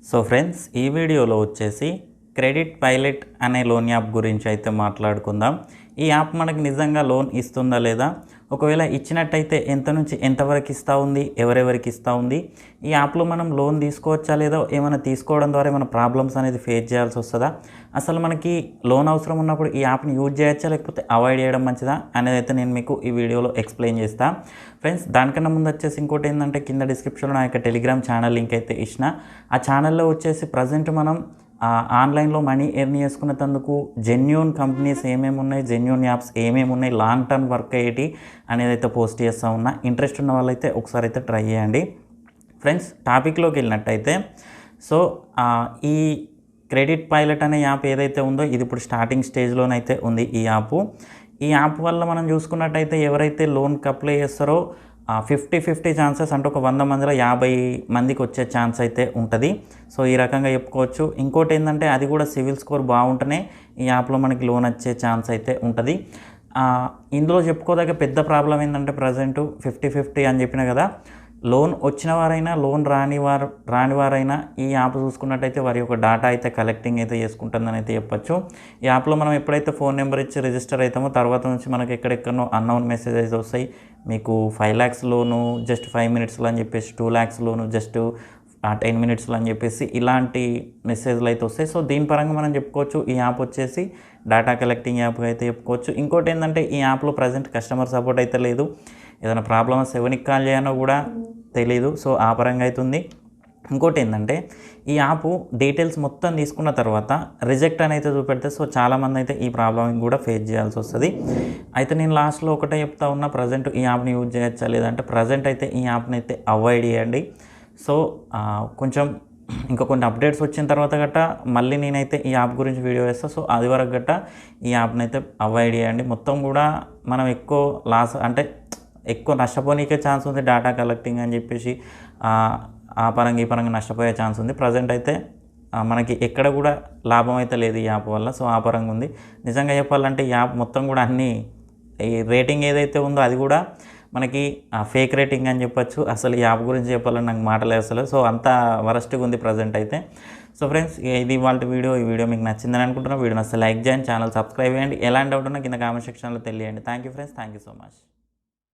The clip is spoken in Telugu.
సో ఫ్రెండ్స్, ఈ వీడియోలో వచ్చేసి క్రెడిట్ పైలట్ అనే లోన్ యాప్ గురించి అయితే మాట్లాడుకుందాం. ఈ యాప్ మనకి నిజంగా లోన్ ఇస్తుందా లేదా, ఒకవేళ ఇచ్చినట్టయితే ఎంత నుంచి ఎంతవరకు ఇస్తూ ఉంది, ఎవరెవరికి ఇస్తూ ఉంది, ఈ యాప్లో మనం లోన్ తీసుకోవచ్చా లేదా, ఏమైనా తీసుకోవడం ద్వారా ఏమైనా ప్రాబ్లమ్స్ అనేది ఫేస్ చేయాల్సి వస్తుందా, అసలు మనకి లోన్ అవసరం ఉన్నప్పుడు ఈ యాప్ని యూజ్ చేయొచ్చా లేకపోతే అవాయిడ్ చేయడం మంచిదా అనేది అయితే నేను మీకు ఈ వీడియోలో ఎక్స్ప్లెయిన్ చేస్తాను. ఫ్రెండ్స్, దానికన్నా ముందు వచ్చేసి ఇంకోటి ఏంటంటే, కింద డిస్క్రిప్షన్లో నా యొక్క టెలిగ్రామ్ ఛానల్ లింక్ అయితే ఇచ్చిన. ఆ ఛానల్లో వచ్చేసి ప్రజెంట్ మనం ఆన్లైన్లో మనీ ఎర్న్ చేసుకునేందుకు జెన్యూన్ కంపెనీస్ ఏమేమి ఉన్నాయి, జెన్యూన్ యాప్స్ ఏమేమి ఉన్నాయి, లాంగ్ టర్మ్ వర్క్ అయ్యేటి అనేది అయితే పోస్ట్ చేస్తూ ఉన్నా. ఇంట్రెస్ట్ ఉన్న వాళ్ళైతే ఒకసారి అయితే ట్రై చేయండి. ఫ్రెండ్స్, టాపిక్లోకి వెళ్ళినట్టయితే, సో ఈ క్రెడిట్ పైలట్ అనే యాప్ ఏదైతే ఉందో ఇది ఇప్పుడు స్టార్టింగ్ స్టేజ్లోనైతే ఉంది. ఈ యాప్ వల్ల మనం చూసుకున్నట్టయితే ఎవరైతే లోన్కి అప్లై చేస్తారో 50-50 ఛాన్సెస్, అంటే ఒక 100 మందిలో 50 మందికి వచ్చే ఛాన్స్ అయితే ఉంటుంది. సో ఈ రకంగా చెప్పుకోవచ్చు. ఇంకోటి ఏంటంటే, అది కూడా సివిల్ స్కోర్ బాగుంటేనే ఈ యాప్లో మనకి లోన్ వచ్చే ఛాన్స్ అయితే ఉంటుంది. ఇందులో చెప్పుకోదగ్గ పెద్ద ప్రాబ్లం ఏంటంటే, ప్రజెంట్ 50-50 అని చెప్పిన కదా, లోన్ వచ్చిన వారైనా లోన్ రానివారైనా ఈ యాప్ చూసుకున్నట్టయితే వారి యొక్క డేటా అయితే కలెక్టింగ్ అయితే చేసుకుంటుందని అయితే చెప్పచ్చు. ఈ యాప్లో మనం ఎప్పుడైతే ఫోన్ నెంబర్ ఇచ్చి రిజిస్టర్ అవుతామో తర్వాత నుంచి మనకి ఎక్కడెక్కడో అన్నౌన్ మెసేజెస్ వస్తాయి. మీకు 5 lakhs లోను జస్ట్ 5 minutesలో అని చెప్పేసి, 2 lakhs లోను జస్ట్ 10 minutesలో అని చెప్పేసి ఇలాంటి మెసేజ్లు అయితే వస్తాయి. సో దీని పరంగా మనం చెప్పుకోవచ్చు ఈ యాప్ వచ్చేసి డేటా కలెక్టింగ్ యాప్గా అయితే చెప్పుకోవచ్చు. ఇంకోటి ఏంటంటే, ఈ యాప్లో ప్రజెంట్ కస్టమర్ సపోర్ట్ అయితే లేదు. ఏదైనా ప్రాబ్లమ్ 7కి కాల్ చేయాలో కూడా తెలియదు. సో ఆ పరంగా అవుతుంది. ఇంకోటి ఏంటంటే, ఈ యాప్ డీటెయిల్స్ మొత్తం తీసుకున్న తర్వాత రిజెక్ట్ అని అయితే చూపెడితే, సో చాలామంది అయితే ఈ ప్రాబ్లమ్ కూడా ఫేస్ చేయాల్సి వస్తుంది. అయితే నేను లాస్ట్లో ఒకటే చెప్తా ఉన్నా, ప్రజెంట్ ఈ యాప్ని యూజ్ చేయొచ్చా లేదంటే, ప్రజెంట్ అయితే ఈ యాప్ని అయితే అవాయిడ్ చేయండి. సో కొంచెం ఇంకా కొన్ని అప్డేట్స్ వచ్చిన తర్వాత గట్ట మళ్ళీ నేనైతే ఈ యాప్ గురించి వీడియో వేస్తాను. సో అది వరకు గట్ట ఈ యాప్ని అయితే అవాయిడ్ చేయండి. మొత్తం కూడా మనం ఎక్కువ లాస్ అంటే ఎక్కువ నష్టపోనీకే ఛాన్స్ ఉంది. డేటా కలెక్టింగ్ అని చెప్పేసి ఆ పరంగా ఈ పరంగా నష్టపోయే ఛాన్స్ ఉంది. ప్రజెంట్ అయితే మనకి ఎక్కడ కూడా లాభం అయితే లేదు ఈ యాప్ వల్ల. సో ఆ పరంగా ఉంది. నిజంగా చెప్పాలంటే ఈ యాప్ మొత్తం కూడా అన్నీ ఈ రేటింగ్ ఏదైతే ఉందో అది కూడా మనకి ఫేక్ రేటింగ్ అని చెప్పొచ్చు. అసలు ఈ యాప్ గురించి చెప్పాలని నాకు మాటలే అసలు. సో అంత వరస్ట్గా ఉంది ప్రజెంట్ అయితే. సో ఫ్రెండ్స్, ఇది ఇవాళ వీడియో. ఈ వీడియో మీకు నచ్చిందని అనుకుంటున్నాను. వీడియో నచ్చితే లైక్ చేయండి, ఛానల్ సబ్స్క్రైబ్ చేయండి. ఎలాంటి డౌట్ ఉన్నా కింద కామెంట్ సెక్షన్లో తెలియండి. Thank you friends, thank you so much.